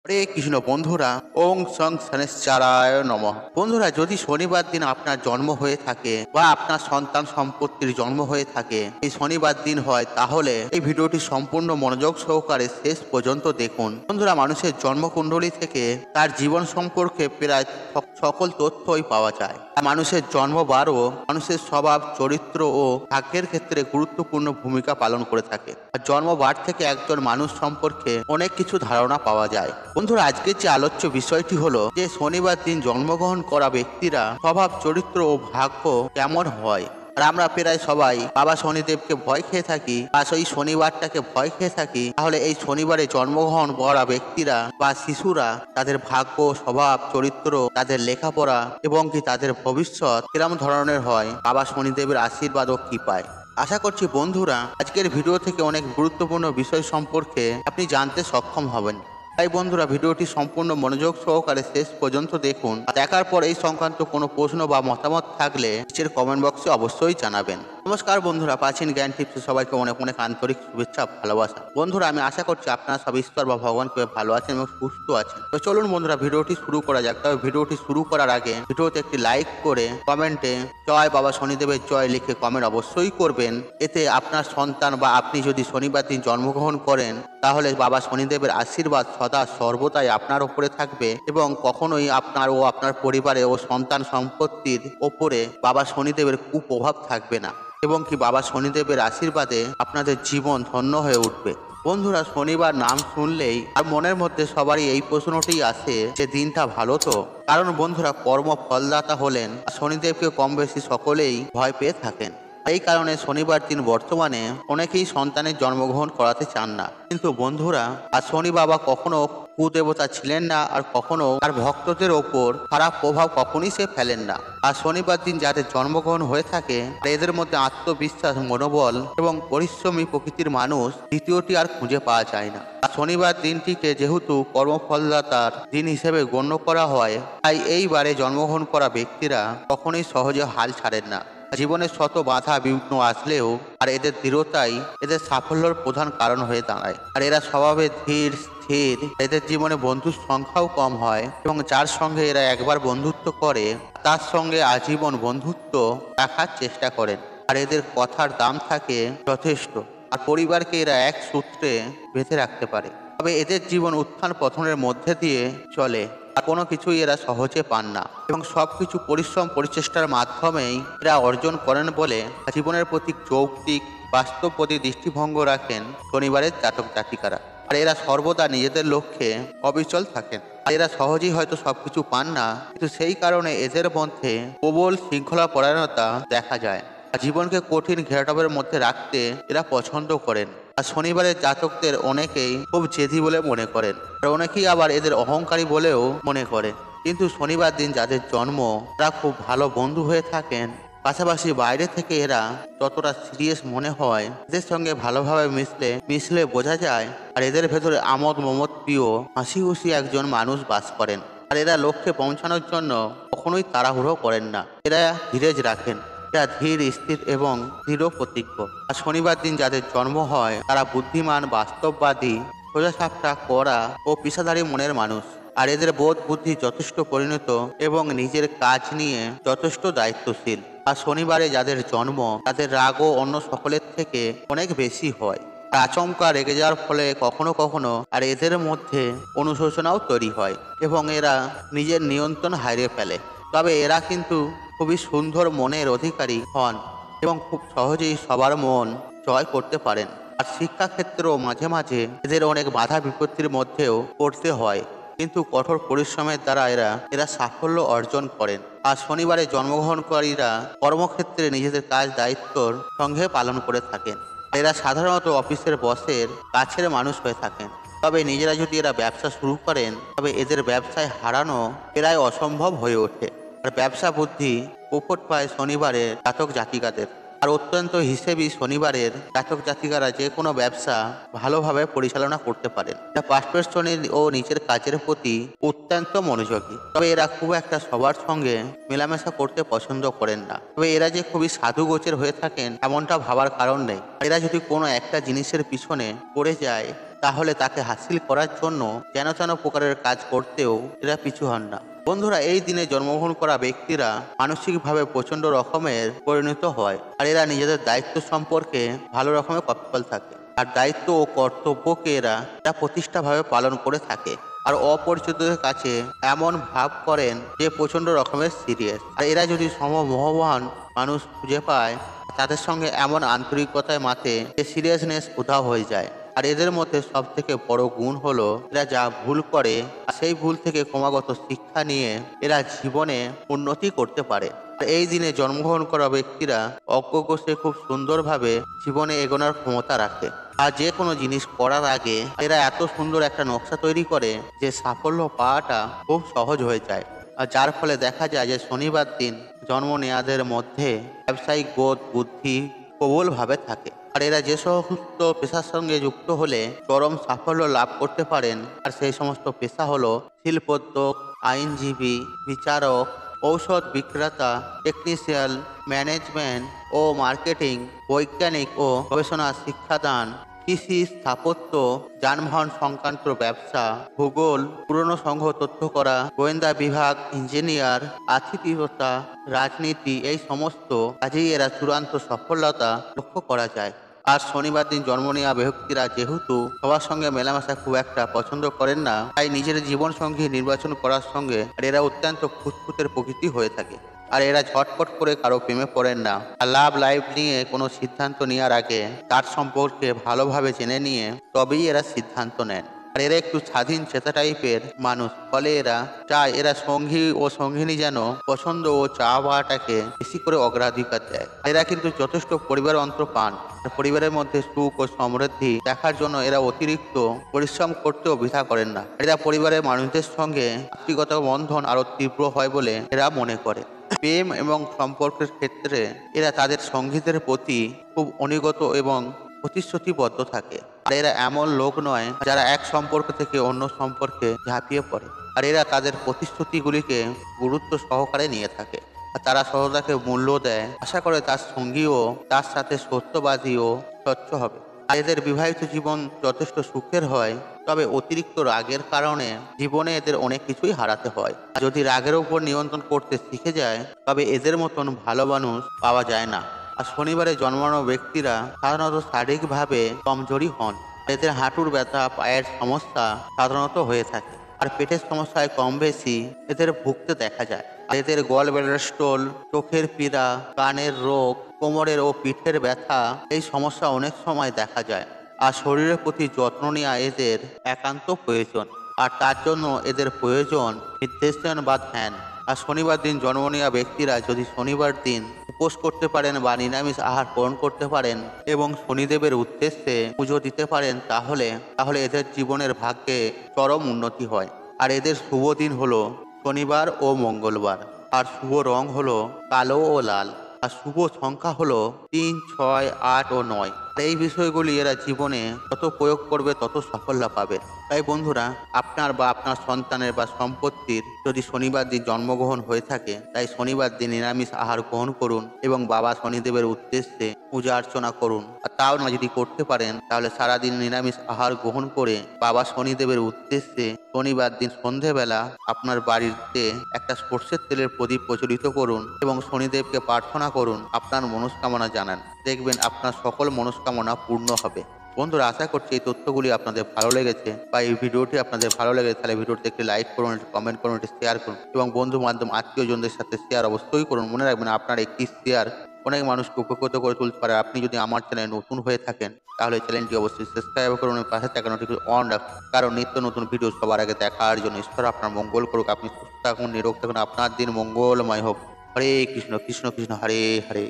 হরে কৃষ্ণ বন্ধুরা, ওং সং শনেশ্চরায় নমঃ। বন্ধুরা, যদি শনিবার দিন আপনার জন্ম হয়ে থাকে বা আপনার সন্তান সম্পত্তির জন্ম হয়ে থাকে, এই শনিবার দিন হয়, তাহলে এই ভিডিওটি সম্পূর্ণ মনোযোগ সহকারে শেষ পর্যন্ত দেখুন। বন্ধুরা, মানুষের জন্মকুণ্ডলী থেকে তার জীবন সম্পর্কে প্রায় সকল তথ্যই পাওয়া যায়। মানুষের জন্মবারও মানুষের স্বভাব, চরিত্র ও ভাগ্যের ক্ষেত্রে গুরুত্বপূর্ণ ভূমিকা পালন করে থাকে। আর জন্মবার থেকে একজন মানুষ সম্পর্কে অনেক কিছু ধারণা পাওয়া যায়। বন্ধুরা, আজকের যে আলোচ্য বিষয়টি হলো যে শনিবার দিন জন্মগ্রহণ করা ব্যক্তিরা স্বভাব, চরিত্র ও ভাগ্য কেমন হয়। আর আমরা প্রায় সবাই বাবা শনিদেবকে ভয় খেয়ে থাকি বা সেই শনিবারটাকে ভয় খেয়ে থাকি। তাহলে এই শনিবারে জন্মগ্রহণ করা ব্যক্তিরা বা শিশুরা তাদের ভাগ্য, স্বভাব, চরিত্র, তাদের লেখাপড়া এবং কি তাদের ভবিষ্যৎ কিরম ধরনের হয়, বাবা শনিদেবের আশীর্বাদ ও কৃপায়। আশা করছি বন্ধুরা আজকের ভিডিও থেকে অনেক গুরুত্বপূর্ণ বিষয় সম্পর্কে আপনি জানতে সক্ষম হবেন। তাই বন্ধুরা, ভিডিওটি সম্পূর্ণ মনোযোগ সহকারে শেষ পর্যন্ত দেখুন। দেখার পর এই সংক্রান্ত কোনো প্রশ্ন বা মতামত থাকলে নিচের কমেন্ট বক্সে অবশ্যই জানাবেন। নমস্কার বন্ধুরা, প্রাচীন জ্ঞান টিপসে সবাইকে অনেক অনেক আন্তরিক শুভেচ্ছা, ভালোবাসা। বন্ধুরা, আমি আশা করছি আপনারা সব ঈশ্বর বা ভগবানকে ভালো আছেন এবং সুস্থ আছেন। তো চলুন বন্ধুরা, ভিডিওটি শুরু করা যাক। তবে ভিডিওটি শুরু করার আগে ভিডিওতে একটি লাইক করে কমেন্টে জয় বাবা শনিদেবের জয় লিখে কমেন্ট অবশ্যই করবেন। এতে আপনার সন্তান বা আপনি যদি শনিবার দিন জন্মগ্রহণ করেন, তাহলে বাবা শনিদেবের আশীর্বাদ সদা সর্বদাই আপনার ওপরে থাকবে এবং কখনোই আপনার ও আপনার পরিবারে ও সন্তান সম্পত্তির ওপরে বাবা শনিদেবের কুপ্রভাব থাকবে না এবং কি বাবা শনিদেবের আশীর্বাদে আপনাদের জীবন ধন্য হয়ে উঠবে। বন্ধুরা, শনিবার নাম শুনলেই আর মনের মধ্যে সবারই এই প্রশ্নটি আসে যে দিনটা ভালো তো। কারণ বন্ধুরা, কর্ম ফলদাতা হলেন শনিদেবকে কম বেশি সকলেই ভয় পেয়ে থাকেন। এই কারণে শনিবার দিন বর্তমানে অনেকেই সন্তানের জন্মগ্রহণ করাতে চান না। কিন্তু বন্ধুরা, আর শনি বাবা কখনো কুদেবতা ছিলেন না, আর কখনো আর ভক্তদের ওপর খারাপ প্রভাব কখনই সে ফেলেন না। আর শনিবার দিন যাদের জন্মগ্রহণ হয়ে থাকে এদের মধ্যে আত্মবিশ্বাস, মনোবল এবং পরিশ্রমী প্রকৃতির মানুষ দ্বিতীয়টি আর খুঁজে পাওয়া যায় না। আর শনিবার দিনটিকে যেহেতু কর্মফলদাতার দিন হিসেবে গণ্য করা হয়, তাই এইবারে জন্মগ্রহণ করা ব্যক্তিরা কখনোই সহজে হাল ছাড়েন না। জীবনে শত বাধা বিঘ্ন আসলেও আর এদের দৃঢ়তাই এদের সাফল্যের প্রধান কারণ হয়ে দাঁড়ায়। আর এরা স্বভাবে ধীর স্থির, এদের জীবনে বন্ধুর সংখ্যাও কম হয় এবং যার সঙ্গে এরা একবার বন্ধুত্ব করে তার সঙ্গে আজীবন বন্ধুত্ব রাখার চেষ্টা করেন। আর এদের কথার দাম থাকে যথেষ্ট, আর পরিবারকে এরা এক সূত্রে বেঁধে রাখতে পারে। তবে এদের জীবন উত্থান পতনের মধ্যে দিয়ে চলে, আর কোনো কিছুই এরা সহজে পান না এবং সবকিছু পরিশ্রম পরিচেষ্টার মাধ্যমেই এরা অর্জন করেন বলে জীবনের প্রতি যৌক্তিক বাস্তববাদী দৃষ্টিভঙ্গ রাখেন শনিবারের জাতক জাতিকারা। আর এরা সর্বদা নিজেদের লক্ষ্যে অবিচল থাকেন। আর এরা সহজেই হয়তো সবকিছু পান না, কিন্তু সেই কারণে এদের মধ্যে প্রবল শৃঙ্খলা পরায়ণতা দেখা যায়। আর জীবনকে কঠিন ঘেরাটোপের মধ্যে রাখতে এরা পছন্দ করেন। আর শনিবারের জাতকদের অনেকেই খুব জেদি বলে মনে করেন, আর অনেকেই আবার এদের অহংকারী বলেও মনে করে। কিন্তু শনিবার দিন যাদের জন্ম তারা খুব ভালো বন্ধু হয়ে থাকেন। পাশাপাশি বাইরে থেকে এরা যতটা সিরিয়াস মনে হয়, এদের সঙ্গে ভালোভাবে মিশলে বোঝা যায় আর এদের ভেতরে আমোদ মমদ প্রিয় হাসি খুশি একজন মানুষ বাস করেন। আর এরা লক্ষ্যে পৌঁছানোর জন্য কখনোই তাড়াহুড়ো করেন না, এরা ধীরেজ রাখেন। এরা ধীর, স্থির এবং দৃঢ় প্রতিজ্ঞ। আর শনিবার দিন যাদের জন্ম হয় তারা বুদ্ধিমান, বাস্তববাদী, সোজাসাপটা করা ও পেশাদারী মনের মানুষ। আর এদের বোধ বুদ্ধি যথেষ্ট পরিণত এবং নিজের কাজ নিয়ে যথেষ্ট দায়িত্বশীল। আর শনিবারে যাদের জন্ম তাদের রাগও অন্য সকলের থেকে অনেক বেশি হয়। আচমকা রেগে যাওয়ার ফলে কখনো কখনো আর এদের মধ্যে অনুশোচনাও তৈরি হয় এবং এরা নিজের নিয়ন্ত্রণ হারিয়ে ফেলে। তবে এরা কিন্তু খুবই সুন্দর মনের অধিকারী হন এবং খুব সহজেই সবার মন জয় করতে পারেন। আর শিক্ষাক্ষেত্রেও মাঝে মাঝে এদের অনেক বাধা বিপত্তির মধ্যেও পড়তে হয়, কিন্তু কঠোর পরিশ্রমের দ্বারা এরা সাফল্য অর্জন করেন। আর শনিবারে জন্মগ্রহণকারীরা কর্মক্ষেত্রে নিজেদের কাজ দায়িত্বর সঙ্গে পালন করে থাকেন। এরা সাধারণত অফিসের বসের কাছের মানুষ হয়ে থাকেন। তবে নিজেরা যদি এরা ব্যবসা শুরু করেন তবে এদের ব্যবসায় হারানো প্রায় অসম্ভব হয়ে ওঠে। আর ব্যবসা বুদ্ধি প্রকট পায় শনিবারের জাতক জাতিকাদের। আর অত্যন্ত হিসেবি শনিবারের জাতক জাতিকারা যে কোনো ব্যবসা ভালোভাবে পরিচালনা করতে পারেন। এরা পারফেকশনের ও নিজের কাজের প্রতি অত্যন্ত মনোযোগী। তবে এরা খুব একটা সবার সঙ্গে মেলামেশা করতে পছন্দ করেন না। তবে এরা যে খুবই সাধু গোছের হয়ে থাকেন এমনটা ভাবার কারণ নেই। এরা যদি কোনো একটা জিনিসের পিছনে পড়ে যায় তাহলে তাকে হাসিল করার জন্য যেন তেন প্রকারের কাজ করতেও এরা পিছু হন না। বন্ধুরা, এই দিনে জন্মগ্রহণ করা ব্যক্তিরা মানসিকভাবে প্রচন্ড রকমের পরিণত হয়, আর এরা নিজেদের দায়িত্ব সম্পর্কে ভালো রকমের কৌতূহল থাকে, আর দায়িত্ব ও কর্তব্যকে এরা প্রতিষ্ঠাভাবে পালন করে থাকে। আর অপরিচিতদের কাছে এমন ভাব করেন যে প্রচন্ড রকমের সিরিয়াস। আর এরা যদি সমমোহবান মানুষ খুঁজে পায়, তাদের সঙ্গে এমন আন্তরিকতায় মাতে যে সিরিয়াসনেস উধাও হয়ে যায়। আর এদের মধ্যে সব থেকে বড় গুণ হলো এরা যা ভুল করে সেই ভুল থেকে ক্রমাগত শিক্ষা নিয়ে এরা জীবনে উন্নতি করতে পারে। এই দিনে জন্মগ্রহণ করা ব্যক্তিরা অজ্ঞকোষে খুব সুন্দরভাবে জীবনে এগোনোর ক্ষমতা রাখে। আর যে কোনো জিনিস করার আগে এরা এত সুন্দর একটা নকশা তৈরি করে যে সাফল্য পাওয়াটা খুব সহজ হয়ে যায়। আর যার ফলে দেখা যায় যে শনিবার দিন জন্ম নেওয়াদের মধ্যে ব্যবসায়িক বোধ বুদ্ধি প্রবলভাবে থাকে। আর এরা যে সমস্ত পেশার সঙ্গে যুক্ত হলে চরম সাফল্য লাভ করতে পারেন, আর সেই সমস্ত পেশা হলো শিল্পোদ্যোগ, আইনজীবী, বিচারক, ঔষধ বিক্রেতা, টেকনিশিয়ান, ম্যানেজমেন্ট ও মার্কেটিং, বৈজ্ঞানিক ও গবেষণা শিক্ষাদান, কৃষি, স্থাপত্য, যানবাহন সংক্রান্ত ব্যবসা, ভূগোল, পুরনো সংঘ তথ্য করা, গোয়েন্দা বিভাগ, ইঞ্জিনিয়ার, আতিথেয়তা, রাজনীতি, এই সমস্ত কাজেই এরা চূড়ান্ত সফলতা লক্ষ্য করা যায়। আর শনিবার দিন জন্ম নেওয়া ব্যক্তিরা যেহেতু সবার সঙ্গে মেলামেশা খুব একটা পছন্দ করেন না, তাই নিজের জীবন সঙ্গী নির্বাচন করার সঙ্গে এরা অত্যন্ত খুঁতখুঁতের প্রকৃতি হয়ে থাকে। আর এরা ঝটপট করে কারো প্রেমে পড়েন না। আর লাভ লাইফ নিয়ে কোনো সিদ্ধান্ত নেওয়ার আগে তার সম্পর্কে ভালোভাবে জেনে নিয়ে তবেই এরা সিদ্ধান্ত নেন। আর এরা একটু স্বাধীন চেতা টাইপের মানুষ, ফলে এরা চায় এরা সঙ্গী ও সঙ্গিনী যেন পছন্দ ও চাওয়াটাকে বেশি করে অগ্রাধিকার দেয়। এরা কিন্তু যথেষ্ট পরিবার অন্তর পান। আর পরিবারের মধ্যে সুখ ও সমৃদ্ধি দেখার জন্য এরা অতিরিক্ত পরিশ্রম করতেও বৃথা করেন না। এরা পরিবারের মানুষদের সঙ্গে আত্মীয়তা বন্ধন আরো তীব্র হয় বলে এরা মনে করে। প্রেম এবং সম্পর্কের ক্ষেত্রে এরা তাদের সঙ্গীদের প্রতি খুব অনিগত এবং প্রতিশ্রুতিবদ্ধ থাকে। আর এরা এমন লোক নয় যারা এক সম্পর্ক থেকে অন্য সম্পর্কে ঝাঁপিয়ে পড়ে। আর এরা তাদের প্রতিশ্রুতিগুলিকে গুরুত্ব সহকারে নিয়ে থাকে। আর তারা সততাকে মূল্য দেয়, আশা করে তার সঙ্গীও তার সাথে সত্যবাদী ও স্বচ্ছ হবে। আর এদের বিবাহিত জীবন যথেষ্ট সুখের হয়, তবে অতিরিক্ত রাগের কারণে জীবনে এদের অনেক কিছুই হারাতে হয়। যদি রাগের উপর নিয়ন্ত্রণ করতে শিখে যায়, তবে এদের মতন ভালো মানুষ পাওয়া যায় না। আর শনিবারে জন্মানো ব্যক্তিরা সাধারণত শারীরিকভাবে কমজোরি হন। এদের হাঁটুর ব্যথা, পায়ের সমস্যা সাধারণত হয়ে থাকে। আর পেটের সমস্যায় কম বেশি এদের ভুগতে দেখা যায়। আর এদের গল ব্লাডার স্টোন, চোখের পীড়া, কানের রোগ, কোমরের ও পিঠের ব্যথা, এই সমস্যা অনেক সময় দেখা যায়। আর শরীরের প্রতি যত্ন নেওয়া এদের একান্ত প্রয়োজন। আর তার জন্য এদের প্রয়োজন নির্দেশন বা ধ্যান। আর শনিবার দিন জন্ম নেওয়া ব্যক্তিরা যদি শনিবার দিন উপোস করতে পারেন বা নিরামিষ আহার গ্রহণ করতে পারেন এবং শনিদেবের উদ্দেশ্যে পুজো দিতে পারেন, তাহলে এদের জীবনের ভাগ্যে চরম উন্নতি হয়। আর এদের শুভ দিন হলো শনিবার ও মঙ্গলবার। আর শুভ রং হলো কালো ও লাল। আর শুভ সংখ্যা হলো 3, 6, 8 ও 9। এই বিষয়গুলি এরা জীবনে যত প্রয়োগ করবে তত সাফল্য পাবে। তাই বন্ধুরা, আপনার বা আপনার সন্তানের বা সম্পত্তির যদি শনিবার দিন জন্মগ্রহণ হয়ে থাকে, তাই শনিবার দিন নিরামিষ আহার গ্রহণ করুন এবং বাবা শনিদেবের উদ্দেশ্যে পূজা অর্চনা করুন। আর তাও না যদি করতে পারেন, তাহলে সারাদিন নিরামিষ আহার গ্রহণ করে বাবা শনিদেবের উদ্দেশ্যে শনিবার দিন সন্ধেবেলা আপনার বাড়িতে একটা সর্ষের তেলের প্রদীপ প্রজ্বলিত করুন এবং শনিদেবকে প্রার্থনা করুন, আপনার মনস্কামনা জানান। দেখবেন আপনার সকল মনস্কামনা পূর্ণ হবে। বন্ধুরা, আশা করছি এই তথ্যগুলি আপনাদের ভালো লেগেছে, বা এই ভিডিওটি আপনাদের ভালো লেগেছে তাহলে ভিডিওটি একটি লাইক করুন, একটি কমেন্ট করুন, একটি শেয়ার করুন এবং বন্ধু বান্ধব আত্মীয়জনদের সাথে শেয়ার অবশ্যই করুন। মনে রাখবেন, আপনার একটি শেয়ার অনেক মানুষকে উপকৃত করে তুলতে পারে। আপনি যদি আমার চ্যানেলে নতুন হয়ে থাকেন, তাহলে চ্যানেলটি অবশ্যই সাবস্ক্রাইব করুন এবং পাশে থাকা নোটিফিকেশন অন রাখুন, কারণ নিত্য নতুন ভিডিও সবার আগে দেখার জন্য। ঈশ্বর আপনার মঙ্গল করুক। আপনি সুস্থ থাকুন, নিরোগ থাকুন, আপনার দিন মঙ্গলময় হোক। হরে কৃষ্ণ কৃষ্ণ কৃষ্ণ হরে হরে।